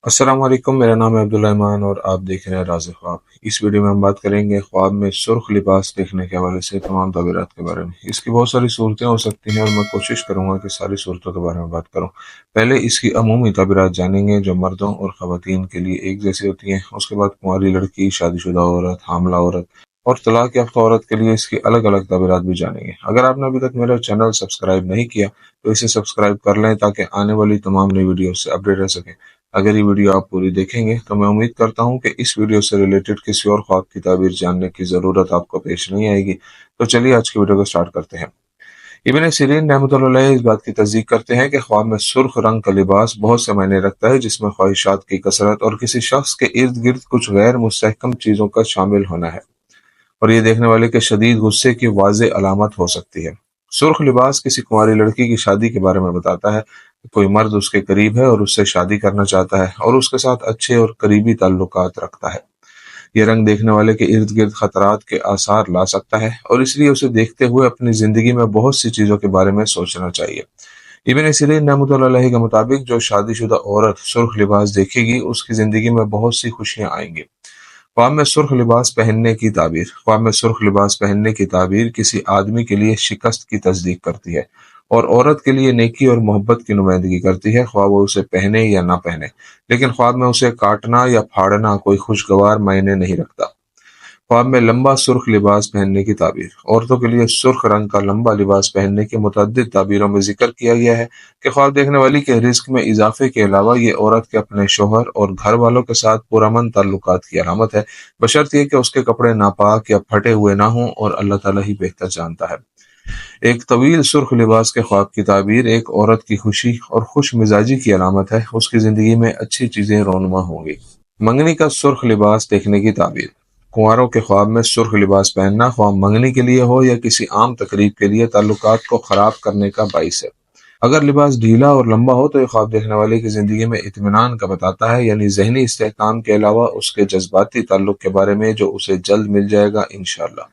अस्सलाम वालेकुम। मेरा नाम है अब्दुल रहमान और आप देख रहे हैं राज़ ख्वाब। इस वीडियो में हम बात करेंगे ख्वाब में सुर्ख लिबास देखने के हवाले से तमाम तबीरात के बारे में। इसकी बहुत सारी सूरतें हो सकती हैं और मैं कोशिश करूंगा कि सारी सूरतों के बारे में बात करूं। पहले इसकी अमूमी तबीरात जानेंगे जो मर्दों और ख़वातीन के लिए एक जैसी होती हैं। उसके बाद कुंवारी लड़की, शादीशुदा औरत, हामला औरत और तलाक याफ्ता औरत के लिए इसकी अलग अलग तबीरात भी जानेंगे। अगर आपने अभी तक मेरा चैनल सब्सक्राइब नहीं किया तो इसे सब्सक्राइब कर लें ताकि आने वाली तमाम नई वीडियो से अपडेट रह सकें। अगर ये वीडियो आप पूरी देखेंगे तो मैं उम्मीद करता हूँ कि इस वीडियो से रिलेटेड किसी और ख्वाब की ताबीर जानने की ज़रूरत आपको पेश नहीं आएगी। तो चलिए आज की वीडियो को स्टार्ट करते हैं। इब्न सीरीन रहमतुल्लाह अलैह इस बात की तस्दीक करते हैं कि ख्वाब में सुर्ख रंग का लिबास बहुत से मायने रखता है, जिसमें ख्वाहिशात की कसरत और किसी शख्स के इर्द गिर्द कुछ गैर मुस्तहकम चीज़ों का शामिल होना है, और ये देखने वाले के शदीद गुस्से की वाज़ेह अलामत हो सकती है। सुर्ख लिबास किसी कुंवारी लड़की की शादी के बारे में बताता है। कोई मर्द उसके करीब है और उससे शादी करना चाहता है और उसके साथ अच्छे और करीबी ताल्लुकात रखता है। ये रंग देखने वाले के इर्द गिर्द खतरात के आसार ला सकता है और इसलिए उसे देखते हुए अपनी जिंदगी में बहुत सी चीजों के बारे में सोचना चाहिए। इब्न सीरीन रहमतुल्लाह अलैहि के मुताबिक जो शादीशुदा औरत सुर्ख लिबास देखेगी उसकी जिंदगी में बहुत सी खुशियां आएंगी। ख्वाब में सुर्ख लिबास पहनने की ताबीर। ख्वाब में सुर्ख लिबास पहनने की ताबीर किसी आदमी के लिए शिकस्त की तस्दीक करती है और औरत के लिए नेकी और मोहब्बत की नुमाइंदगी करती है, ख्वाब वो उसे पहने या ना पहने। लेकिन ख्वाब में उसे काटना या फाड़ना कोई खुशगवार मायने नहीं रखता। ख्वाब में लंबा सुर्ख लिबास पहनने की ताबीर। औरतों के लिए सुर्ख रंग का लंबा लिबास पहनने की मुतअद्दिद ताबीरों में जिक्र किया गया है कि ख्वाब देखने वाली के रिस्क में इजाफे के अलावा ये औरत के अपने शोहर और घर वालों के साथ पुरअमन ताल्लुकात की अलामत है, बशर्ते कि उसके कपड़े नापाक या फटे हुए ना हों, और अल्लाह ताला ही बेहतर जानता है। एक तवील सुर्ख लिबास के ख्वाब की ताबीर एक औरत की खुशी और खुश मिजाजी की अलामत है। उसकी जिंदगी में अच्छी चीजें रोनुमा होंगी। मंगनी का सुर्ख लिबास देखने की ताबीर। कुंवारों के ख्वाब में सुर्ख लिबास पहनना, ख्वाब मंगनी के लिए हो या किसी आम तकरीब के लिए, ताल्लुकात को खराब करने का बाइस है। अगर लिबास ढीला और लंबा हो तो ये ख्वाब देखने वाले की जिंदगी में इत्मीनान का बताता है, यानी जहनी इस्तेहकाम के अलावा उसके जज्बाती ताल्लुक के बारे में जो उसे जल्द मिल जाएगा इंशाअल्लाह।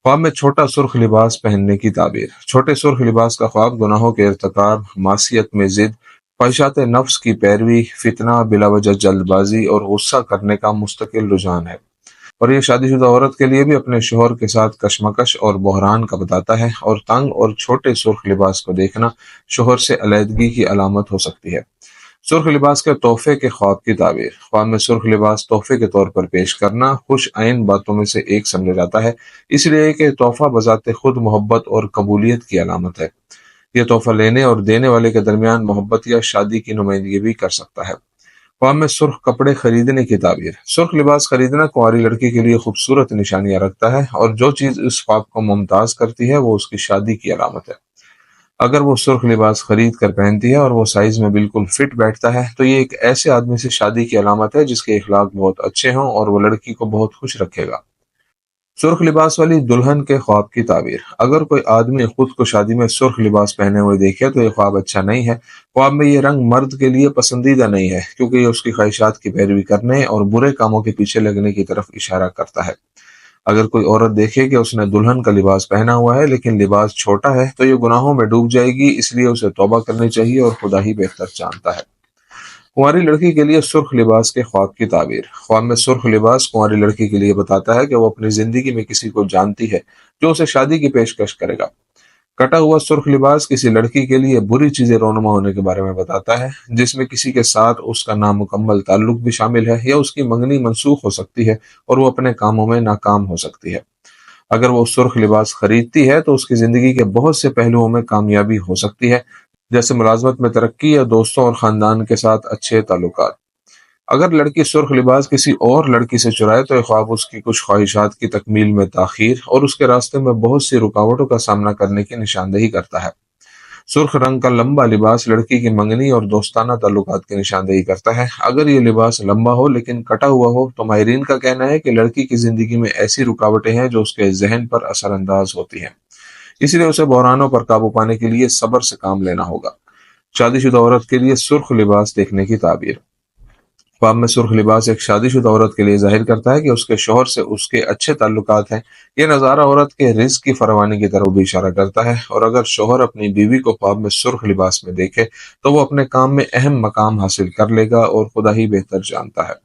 ख्वाब में छोटा सुर्ख लिबास पहनने की ताबीर। छोटे सुर्ख लिबास का ख्वाब गुनाहों के इर्तिकाब, मासियत में जिद, ख्वाहिशात नफ्स की पैरवी, फितना, बिलावजह जल्दबाजी और गुस्सा करने का मुस्तकिल रुझान है। और ये शादीशुदा औरत के लिए भी अपने शोहर के साथ कशमकश और बहरान का बताता है, और तंग और छोटे सुर्ख लिबास को देखना शोहर से अलहदगी की अलामत हो सकती है। सुर्ख लिबास के तोहफे के ख्वाब की ताबीर। ख्वाब में सुर्ख लिबास तोहफे के तौर पर पेश करना खुश आइन बातों में से एक समझा जाता है, इसलिए कि तोहफा बजाते खुद मोहब्बत और कबूलियत की अलामत है। यह तोहफा लेने और देने वाले के दरमियान मोहब्बत या शादी की नुमाइंदगी भी कर सकता है। ख्वाब में सुर्ख कपड़े खरीदने की ताबीर। सुर्ख लिबास खरीदना कुंवारी लड़की के लिए खूबसूरत निशानियां रखता है, और जो चीज इस ख्वाब को मुमताज करती है वो उसकी शादी की अलामत है। अगर वो सुर्ख लिबास खरीद कर पहनती है और वो साइज में बिल्कुल फिट बैठता है तो ये एक ऐसे आदमी से शादी की अलामत है जिसके इखलाक बहुत अच्छे हों और वो लड़की को बहुत खुश रखेगा। सुर्ख लिबास वाली दुल्हन के ख्वाब की ताबीर। अगर कोई आदमी खुद को शादी में सुर्ख लिबास पहने हुए देखे तो ये ख्वाब अच्छा नहीं है। ख्वाब में ये रंग मर्द के लिए पसंदीदा नहीं है, क्योंकि ये उसकी ख्वाहिशात की पैरवी करने और बुरे कामों के पीछे लगने की तरफ इशारा करता है। अगर कोई औरत देखे कि उसने दुल्हन का लिबास पहना हुआ है लेकिन लिबास छोटा है तो ये गुनाहों में डूब जाएगी, इसलिए उसे तौबा करनी चाहिए और खुदा ही बेहतर जानता है। कुंवारी लड़की के लिए सुर्ख लिबास के ख्वाब की ताबीर। ख्वाब में सुर्ख लिबास कुंवारी लड़की के लिए बताता है कि वो अपनी जिंदगी में किसी को जानती है जो उसे शादी की पेशकश करेगा। कटा हुआ सुर्ख लिबास किसी लड़की के लिए बुरी चीजें रोनुमा होने के बारे में बताता है, जिसमें किसी के साथ उसका नामुकम्मल ताल्लुक भी शामिल है, या उसकी मंगनी मनसूख हो सकती है और वो अपने कामों में नाकाम हो सकती है। अगर वो सुर्ख लिबास खरीदती है तो उसकी जिंदगी के बहुत से पहलुओं में कामयाबी हो सकती है, जैसे मुलाजमत में तरक्की या दोस्तों और खानदान के साथ अच्छे ताल्लुकात। अगर लड़की सुर्ख लिबास किसी और लड़की से चुराए तो ये ख्वाब उसकी कुछ ख्वाहिशात की तकमील में ताखीर और उसके रास्ते में बहुत सी रुकावटों का सामना करने की निशानदेही करता है। सुर्ख रंग का लंबा लिबास लड़की की मंगनी और दोस्ताना ताल्लुकात की निशानदेही करता है। अगर ये लिबास लंबा हो लेकिन कटा हुआ हो तो माहिरीन का कहना है कि लड़की की जिंदगी में ऐसी रुकावटें हैं जो उसके जहन पर असरअंदाज होती हैं, इसलिए उसे बहरानों पर काबू पाने के लिए सब्र से काम लेना होगा। शादीशुदा औरत के लिए सुर्ख लिबास देखने की ताबीर। ख्वाब में सुर्ख लिबास एक शादीशुदा औरत के लिए जाहिर करता है कि उसके शौहर से उसके अच्छे ताल्लुकात हैं। ये नज़ारा औरत के रिज़्क की फरावानी की तरफ भी इशारा करता है, और अगर शौहर अपनी बीवी को ख्वाब में सुर्ख लिबास में देखे तो वो अपने काम में अहम मकाम हासिल कर लेगा और खुदा ही बेहतर जानता है।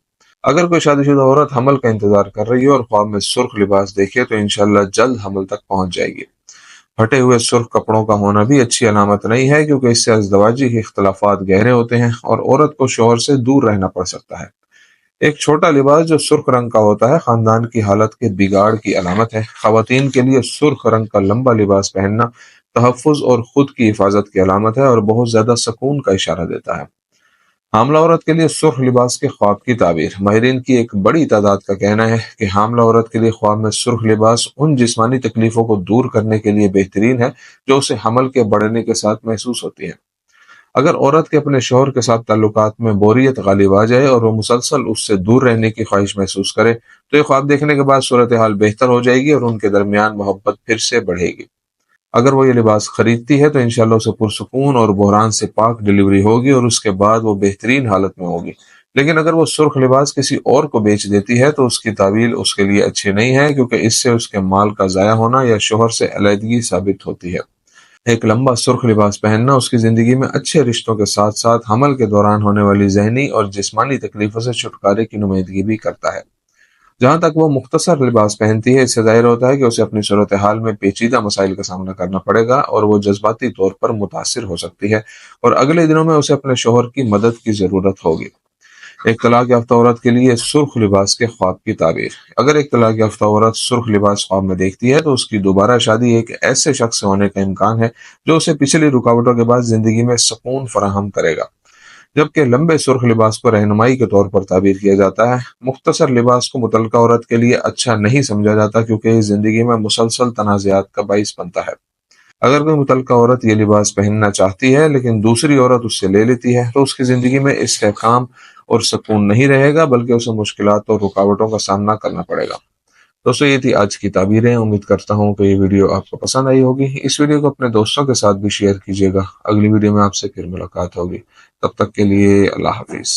अगर कोई शादीशुदा औरत हमल का इंतजार कर रही है और ख्वाब में सुर्ख लिबास देखे तो इंशाल्लाह जल्द हमल तक पहुंच जाएगी। फटे हुए सुर्ख कपड़ों का होना भी अच्छी अलामत नहीं है, क्योंकि इससे अज़दवाजी के इख्तलाफात गहरे होते हैं और औरत को शौहर से दूर रहना पड़ सकता है। एक छोटा लिबास जो सुर्ख रंग का होता है खानदान की हालत के बिगाड़ की अलामत है। खवातीन के लिए सुर्ख रंग का लंबा लिबास पहनना तहफ़्फ़ुज़ और खुद की हिफाजत की अलामत है और बहुत ज्यादा सुकून का इशारा देता है। हामला औरत के लिए सुर्ख लिबास के ख्वाब की ताबीर। माहिरीन की एक बड़ी तादाद का कहना है कि हामला औरत के लिए ख्वाब में सुर्ख लिबास उन जिस्मानी तकलीफों को दूर करने के लिए बेहतरीन है जो उसे हमल के बढ़ने के साथ महसूस होती है। अगर औरत के अपने शौहर के साथ ताल्लुकात में बोरियत गालिब आ जाए और वो मुसलसल उससे दूर रहने की ख्वाहिश महसूस करे तो ये ख्वाब देखने के बाद सूरत हाल बेहतर हो जाएगी और उनके दरमियान मोहब्बत फिर से बढ़ेगी। अगर वो ये लिबास खरीदती है तो इंशाल्लाह उसे पुरसुकून और बहरान से पाक डिलीवरी होगी और उसके बाद वो बेहतरीन हालत में होगी। लेकिन अगर वो सुर्ख लिबास किसी और को बेच देती है तो उसकी तावील उसके लिए अच्छी नहीं है, क्योंकि इससे उसके माल का ज़ाया होना या शोहर से अलहदगी साबित होती है। एक लंबा सुर्ख लिबास पहनना उसकी ज़िंदगी में अच्छे रिश्तों के साथ साथ हमल के दौरान होने वाली ज़हनी और जिस्मानी तकलीफ़ों से छुटकारे की नुमाइंदगी भी करता है। जहाँ तक वो मुख्तसर लिबास पहनती है, इससे ज़ाहिर होता है कि उसे अपनी सूरत हाल में पेचीदा मसाइल का सामना करना पड़ेगा और वो जज्बाती तौर पर मुतासिर हो सकती है और अगले दिनों में उसे अपने शोहर की मदद की ज़रूरत होगी। एक तलाक याफ्ता औरत के लिए सुर्ख लिबास के ख्वाब की ताबीर। अगर एक तलाक याफ्ता औरत सुर्ख लिबास ख्वाब में देखती है तो उसकी दोबारा शादी एक ऐसे शख्स से होने का इम्कान है जो उसे पिछली रुकावटों के बाद जिंदगी में सुकून फराहम करेगा। जबकि लंबे सुर्ख लिबास को रहनुमाई के तौर पर ताबीर किया जाता है। मुख्तसर लिबास को मुतल्लिका औरत के लिए अच्छा नहीं समझा जाता, क्योंकि ये जिंदगी में मुसलसल तनाज़ात का बाइस बनता है। अगर कोई मुतल्लिका औरत ये लिबास पहनना चाहती है लेकिन दूसरी औरत उससे ले लेती है तो उसकी ज़िंदगी में इस्तेहकाम और सुकून नहीं रहेगा, बल्कि उसे मुश्किलात और रुकावटों का सामना करना पड़ेगा। दोस्तों, ये थी आज की ताबीरें। उम्मीद करता हूँ कि ये वीडियो आपको पसंद आई होगी। इस वीडियो को अपने दोस्तों के साथ भी शेयर कीजिएगा। अगली वीडियो में आपसे फिर मुलाकात होगी। तब तक के लिए अल्लाह हाफिज़।